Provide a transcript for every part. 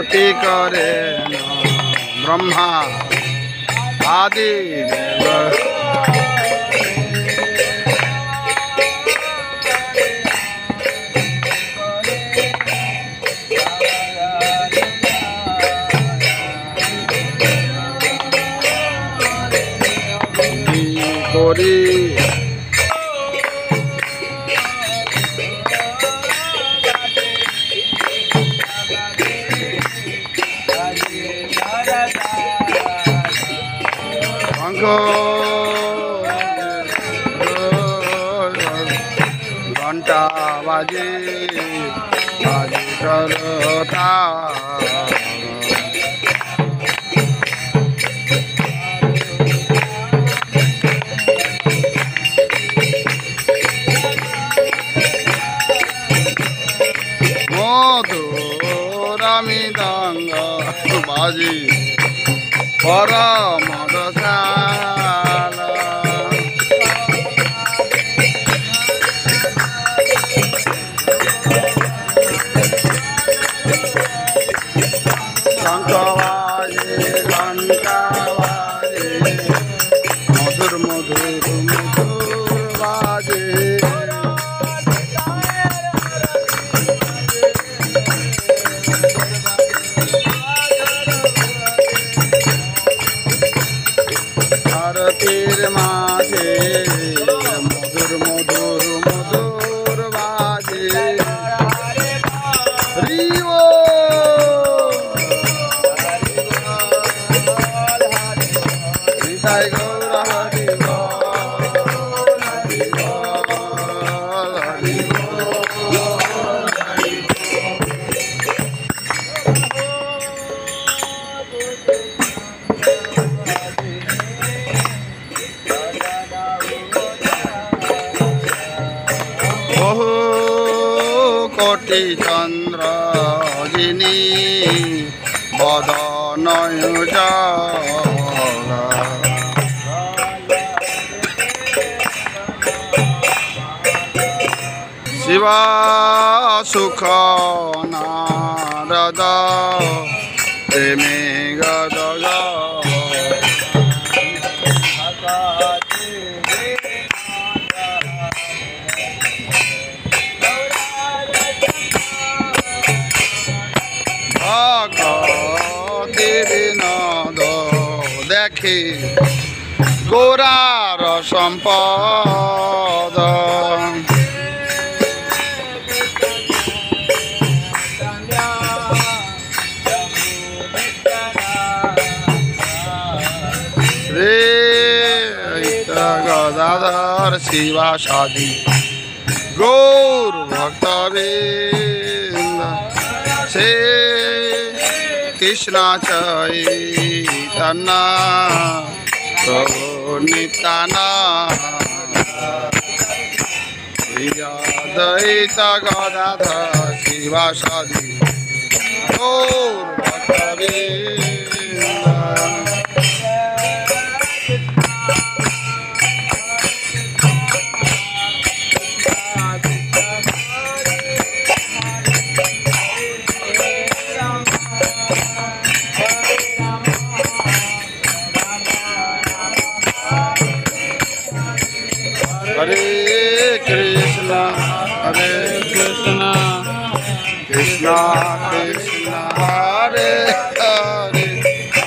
आरती करे ब्रह्मा आदि देव घंटा बाजे बाजे करता मधुरमिदंग बाजी परम रसाल शंख बाजे घंटा बाजे मधुर मधुर मधुर बाजे आरतीर माझे मधुर मधुर मधुर बाजे हरिओ निताई गौर हरि बोल हरि बोल हरि बोल কোটি চন্দ্রজিনী বদনয় উজালা শিবা সুখ নারদ প্রেমে গদগ ভক্তি বিনোদ দেখি গৌরার সম্পদ শ্রী গদাধর শিবা সাদি গৌর ভক্তবৃন্দ শ্রী কৃষ্ণ চৈতন্য প্রভু নিত্যানন্দ দ্বৈত গদাধর শিবা সাদি গৌর ভক্তবৃন্দ Hare Krishna, Krishna Krishna, Hare Hare,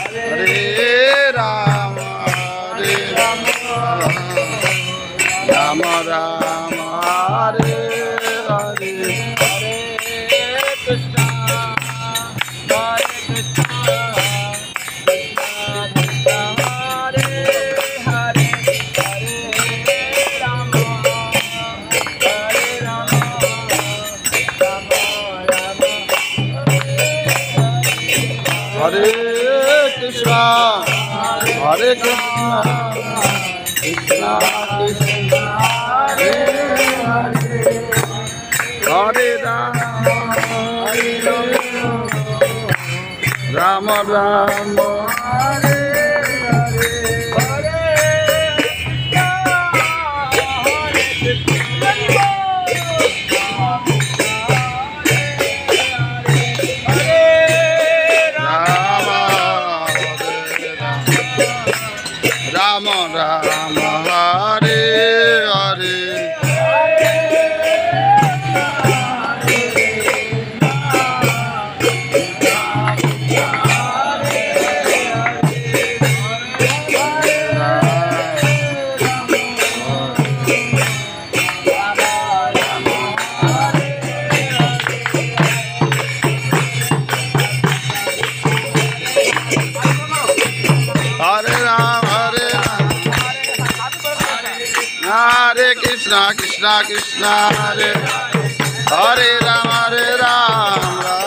Hare Rama, Rama Rama, Hare Hare, Hare Krishna, Hare Krishna, Hare Krishna, Krishna Krishna, Hare Hare, Hare Rama, Rama Rama, Hare Rama Rama, Hare Hare, Hare Rama, Hare Krishna, Krishna Krishna, Hare Hare Rama, Hare Rama,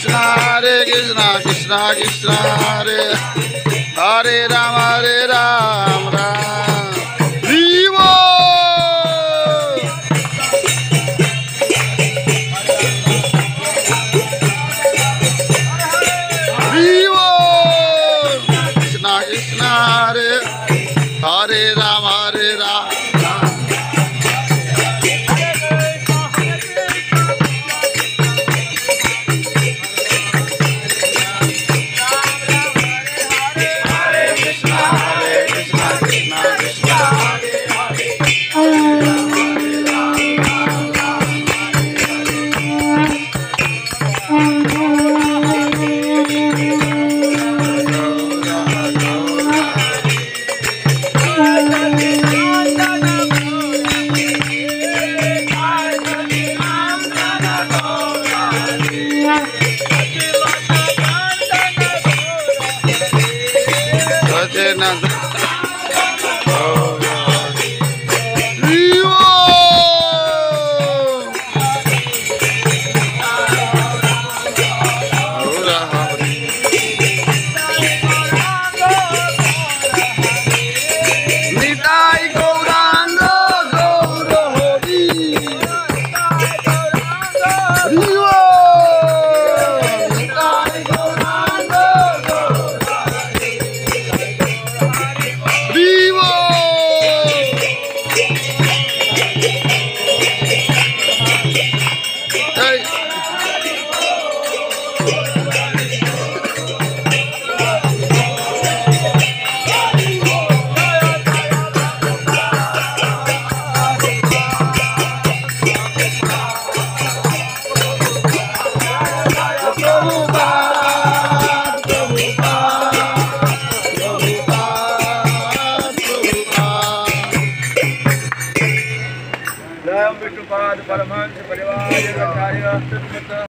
Hare Krishna, Krishna Krishna, Hare Hare Rama, Hare Rama, Vivo. Krishna Krishna, Hare Hare Rama, Hare Rama, Vivo! जय विष्णुपाद परमहंस परिवार